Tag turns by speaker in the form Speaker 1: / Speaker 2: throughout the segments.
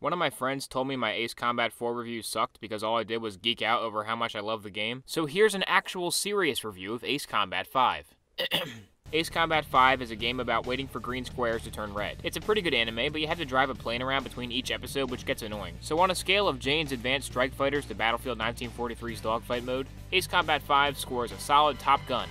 Speaker 1: One of my friends told me my Ace Combat 4 review sucked because all I did was geek out over how much I love the game, so here's an actual serious review of Ace Combat 5. Ace Combat 5 is a game about waiting for green squares to turn red. It's a pretty good anime, but you have to drive a plane around between each episode, which gets annoying. So on a scale of Jane's Advanced Strike Fighters to Battlefield 1943's Dogfight mode, Ace Combat 5 scores a solid Top Gun.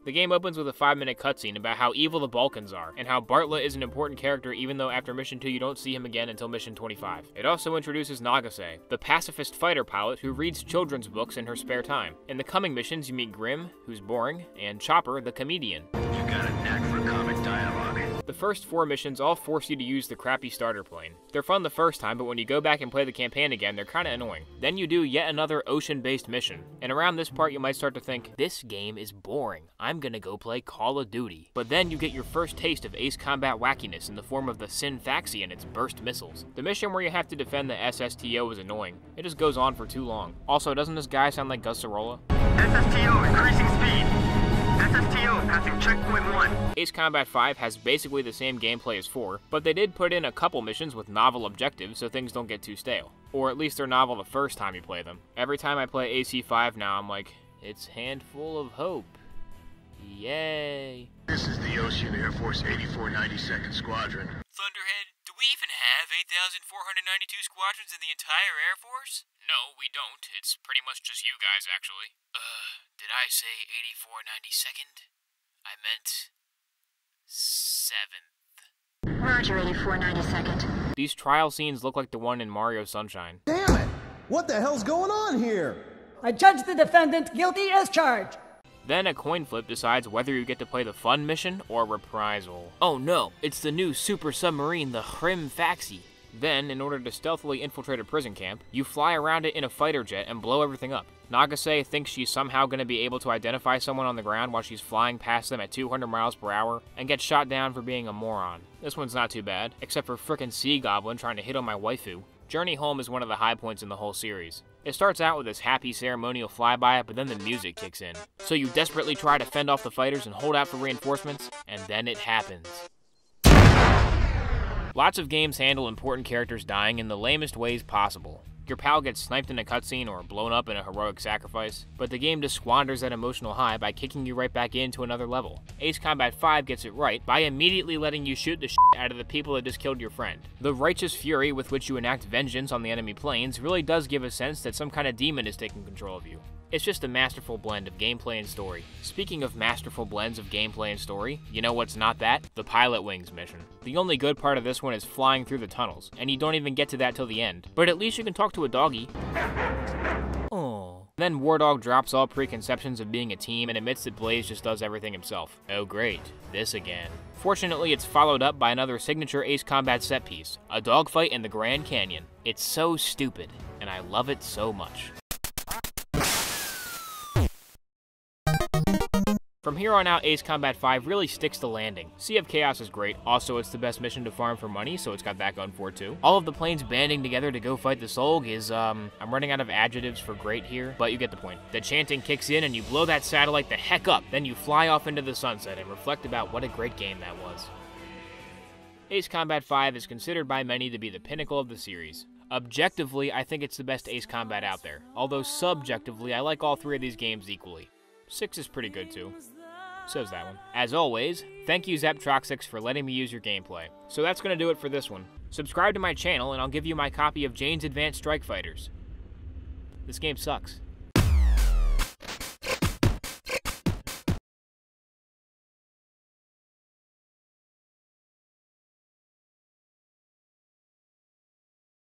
Speaker 1: The game opens with a 5-minute cutscene about how evil the Balkans are, and how Bartla is an important character even though after Mission 2 you don't see him again until Mission 25. It also introduces Nagase, the pacifist fighter pilot who reads children's books in her spare time. In the coming missions you meet Grim, who's boring, and Chopper, the comedian.
Speaker 2: You got a knack for comic dialogue.
Speaker 1: The first 4 missions all force you to use the crappy starter plane. They're fun the first time, but when you go back and play the campaign again, they're kinda annoying. Then you do yet another ocean-based mission, and around this part you might start to think, this game is boring, I'm gonna go play Call of Duty. But then you get your first taste of Ace Combat wackiness in the form of the Sin Faxi and its burst missiles. The mission where you have to defend the SSTO is annoying. It just goes on for too long. Also, doesn't this guy sound like Gus Sorolla?
Speaker 2: SSTO increasing speed. SSTO passing checkpoint 1.
Speaker 1: Ace Combat 5 has basically the same gameplay as 4, but they did put in a couple missions with novel objectives so things don't get too stale. Or at least they're novel the first time you play them. Every time I play AC5 now, I'm like, it's Handful of Hope. Yay.
Speaker 2: This is the Ocean Air Force 8492nd Squadron.
Speaker 1: Thunderhead, do we even have 8,492 squadrons in the entire Air Force? No, we don't. It's pretty much just you guys, actually. Did I say 8492nd? I meant 7th.
Speaker 3: Roger, 8492nd.
Speaker 1: These trial scenes look like the one in Mario Sunshine.
Speaker 4: Damn it! What the hell's going on here?
Speaker 5: I judge the defendant guilty as charged.
Speaker 1: Then a coin flip decides whether you get to play the fun mission or reprisal. Oh no, it's the new super submarine, the Hrim Faxi. Then, in order to stealthily infiltrate a prison camp, you fly around it in a fighter jet and blow everything up. Nagase thinks she's somehow going to be able to identify someone on the ground while she's flying past them at 200 miles per hour, and gets shot down for being a moron. This one's not too bad, except for frickin' Sea Goblin trying to hit on my waifu. Journey Home is one of the high points in the whole series. It starts out with this happy ceremonial flyby, but then the music kicks in. So you desperately try to fend off the fighters and hold out for reinforcements, and then it happens. Lots of games handle important characters dying in the lamest ways possible. Your pal gets sniped in a cutscene or blown up in a heroic sacrifice, but the game just squanders that emotional high by kicking you right back into another level. Ace Combat 5 gets it right by immediately letting you shoot the shit out of the people that just killed your friend. The righteous fury with which you enact vengeance on the enemy planes really does give a sense that some kind of demon is taking control of you. It's just a masterful blend of gameplay and story. Speaking of masterful blends of gameplay and story, you know what's not that? The Pilot Wings mission. The only good part of this one is flying through the tunnels, and you don't even get to that till the end. But at least you can talk to a doggy. Aww. Then War Dog drops all preconceptions of being a team and admits that Blaze just does everything himself. Oh great, this again. Fortunately, it's followed up by another signature Ace Combat set piece, a dogfight in the Grand Canyon. It's so stupid, and I love it so much. From here on out, Ace Combat 5 really sticks to landing. Sea of Chaos is great, also it's the best mission to farm for money, so it's got that going for it too. All of the planes banding together to go fight the Solg is, I'm running out of adjectives for great here, but you get the point. The chanting kicks in and you blow that satellite the heck up, then you fly off into the sunset and reflect about what a great game that was. Ace Combat 5 is considered by many to be the pinnacle of the series. Objectively, I think it's the best Ace Combat out there, although subjectively, I like all 3 of these games equally. 6 is pretty good too. So's that one. As always, thank you Zeptroxix for letting me use your gameplay. So that's gonna do it for this one. Subscribe to my channel and I'll give you my copy of Jane's Advanced Strike Fighters. This game sucks.